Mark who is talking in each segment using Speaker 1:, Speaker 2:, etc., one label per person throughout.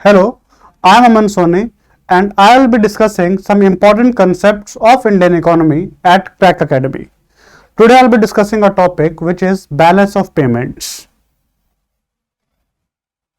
Speaker 1: Hello, I am Aman Soni and I will be discussing some important concepts of Indian economy at Crack Academy. Today I will be discussing a topic which is balance of payments.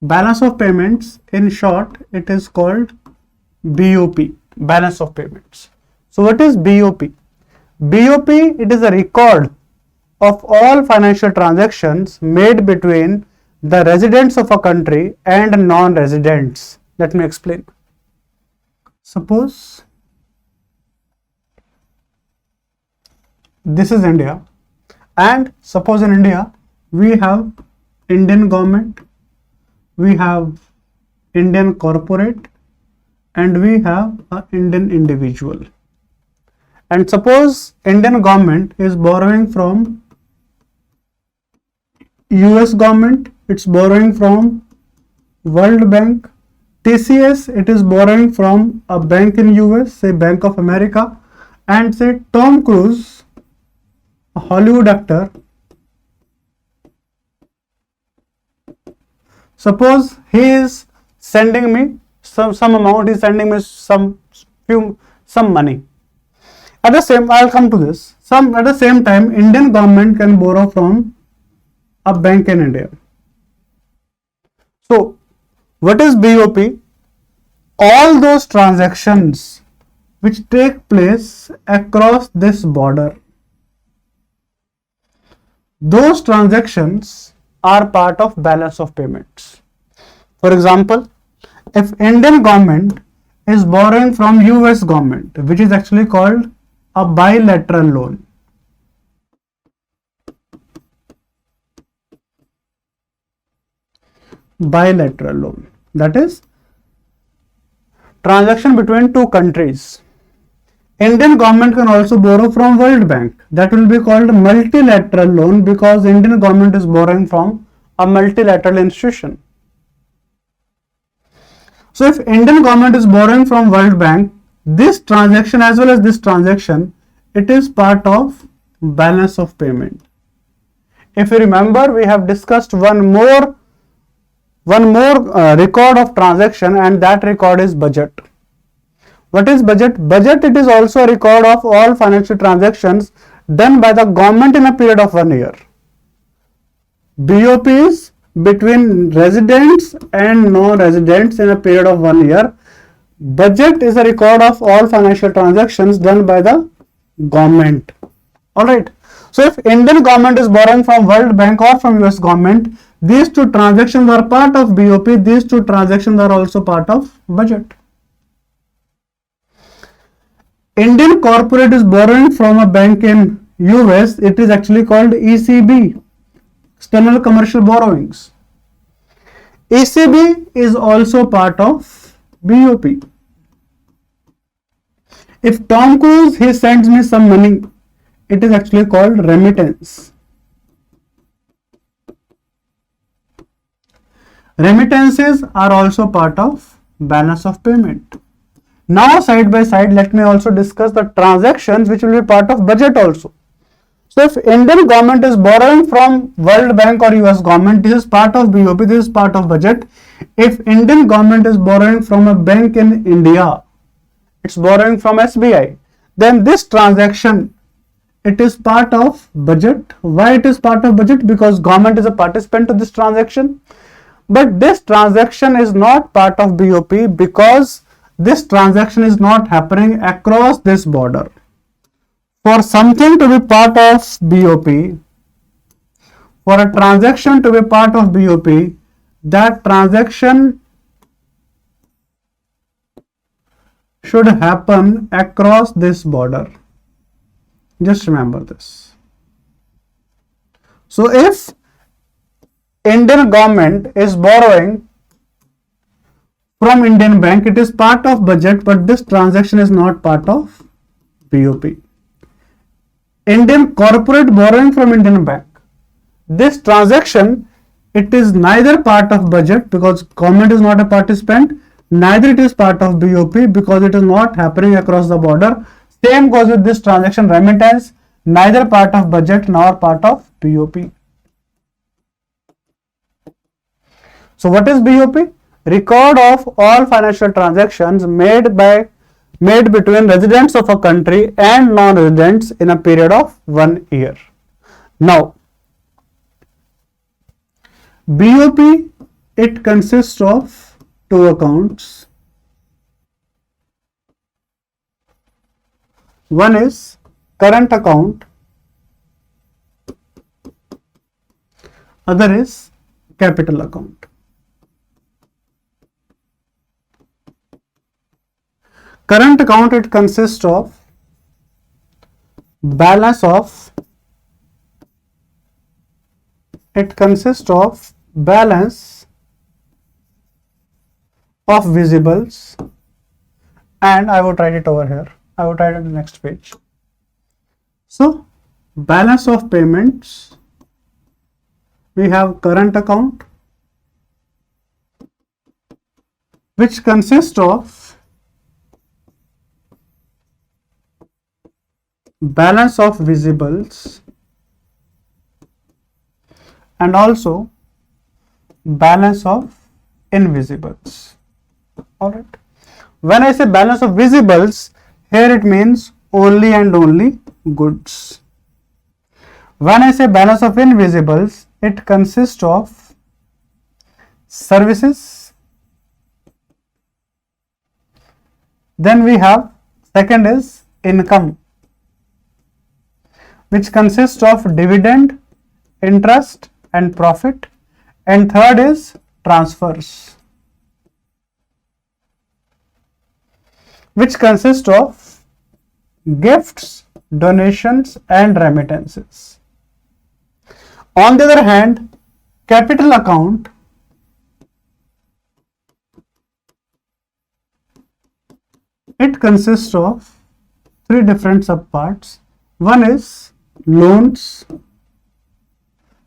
Speaker 1: Balance of payments, in short, it is called BOP, balance of payments. So what is BOP? BOP, it is a record of all financial transactions made between the residents of a country and non-residents. Let me explain. Suppose this is India, and suppose in India we have Indian government, we have Indian corporate, and we have an Indian individual. And suppose Indian government is borrowing from US government, it's borrowing from World Bank. TCS, it is borrowing from a bank in US, say Bank of America, and say Tom Cruise, a Hollywood actor. Suppose he is sending me some amount, he is sending me some money. At the same, I'll come to this. At the same time, Indian government can borrow from a bank in India. So, what is BOP? All those transactions which take place across this border, those transactions are part of balance of payments. For example, if Indian government is borrowing from US government, which is actually called a bilateral loan. Bilateral loan, that is transaction between two countries. Indian government can also borrow from World Bank. That will be called multilateral loan because Indian government is borrowing from a multilateral institution. So if Indian government is borrowing from World Bank, this transaction as well as this transaction, it is part of balance of payment. If you remember, we have discussed one more record of transaction, and that record is budget. What is budget? Budget, it is also a record of all financial transactions done by the government in a period of 1 year. BOP is between residents and non-residents in a period of 1 year. Budget is a record of all financial transactions done by the government. Alright. So if Indian government is borrowing from World Bank or from US government, these two transactions are part of BOP. These two transactions are also part of budget. Indian corporate is borrowing from a bank in US. It is actually called ECB, external commercial borrowings. ECB is also part of BOP. If Tom Cruise, he sends me some money, it is actually called remittance. Remittances are also part of balance of payment. Now side by side, let me also discuss the transactions which will be part of budget also. So if Indian government is borrowing from World Bank or US government, this is part of BOP, this is part of budget. If Indian government is borrowing from a bank in India, it's borrowing from SBI, then this transaction, it is part of budget. Why it is part of budget? Because government is a participant to this transaction. But this transaction is not part of BOP because this transaction is not happening across this border. For something to be part of BOP, for a transaction to be part of BOP, that transaction should happen across this border. Just remember this. So if Indian government is borrowing from Indian bank, it is part of budget, but this transaction is not part of BOP. Indian corporate borrowing from Indian bank, this transaction, it is neither part of budget because government is not a participant, neither it is part of BOP because it is not happening across the border. Same goes with this transaction remittance, neither part of budget nor part of BOP. So what is BOP? record of all financial transactions made between residents of a country and non-residents in a period of 1 year. Now, BOP, it consists of two accounts. One is current account, other is capital account. Current account, it consists of balance of visibles, and I would write it over here. I would write it on the next page. So, balance of payments, we have current account, which consists of balance of visibles and also balance of invisibles. Alright. When I say balance of visibles, here it means only and only goods. When I say balance of invisibles, it consists of services. Then we have second is income, which consists of dividend, interest and profit, and third is transfers, which consist of gifts, donations and remittances. On the other hand, capital account, it consists of three different subparts. One is loans,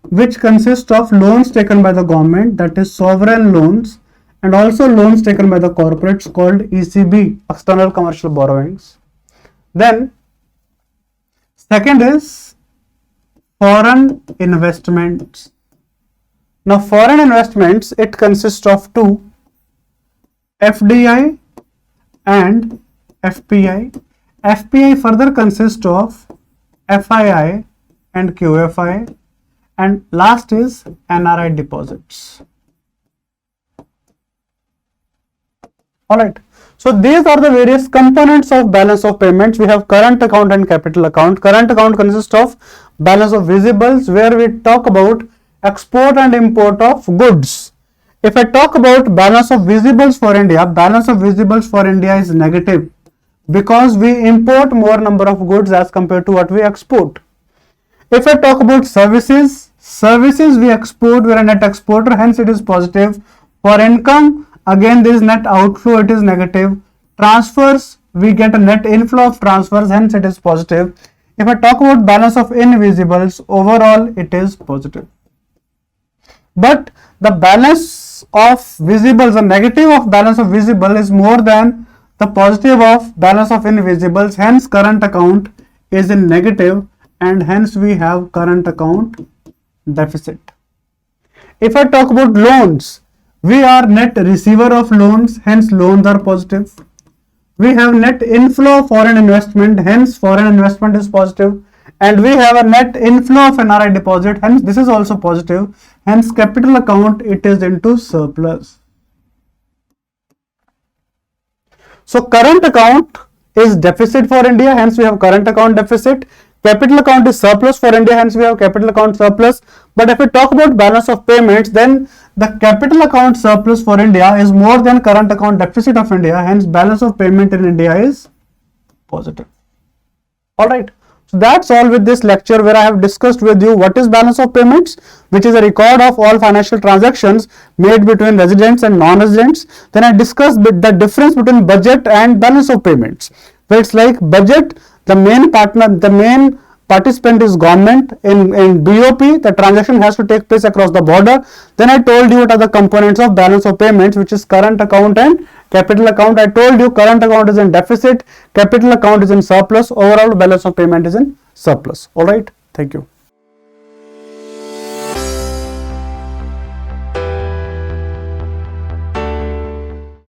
Speaker 1: which consist of loans taken by the government, that is sovereign loans, and also loans taken by the corporates called ECB, external commercial borrowings. Then second is foreign investments. Now foreign investments, it consists of two, FDI and FPI. FPI further consists of FII and QFI, and last is NRI deposits. Alright, so these are the various components of balance of payments. We have current account and capital account. Current account consists of balance of visibles, where we talk about export and import of goods. If I talk about balance of visibles for India, balance of visibles for India is negative because we import more number of goods as compared to what we export. If I talk about services we export, we are a net exporter, hence it is positive. For income, again there is net outflow, it is negative. Transfers, we get a net inflow of transfers, hence it is positive. If I talk about balance of invisibles, overall it is positive. But the balance of visibles, the negative of balance of visible is more than the positive of balance of invisibles, hence current account is in negative, and hence we have current account deficit. If I talk about loans, we are net receiver of loans, hence loans are positive. We have net inflow of foreign investment, hence foreign investment is positive, and we have a net inflow of NRI deposit, hence this is also positive, hence capital account, it is into surplus. So current account is deficit for India, hence we have current account deficit. Capital account is surplus for India, hence we have capital account surplus. But if we talk about balance of payments, then the capital account surplus for India is more than current account deficit of India, hence balance of payment in India is positive. Alright, so that's all with this lecture, where I have discussed with you what is balance of payments, which is a record of all financial transactions made between residents and non-residents. Then I discussed the difference between budget and balance of payments, where it's like budget, the main participant is government. In BOP, the transaction has to take place across the border. Then I told you what are the components of balance of payments, which is current account and capital account. I told you current account is in deficit, capital account is in surplus, overall balance of payment is in surplus. Alright, thank you.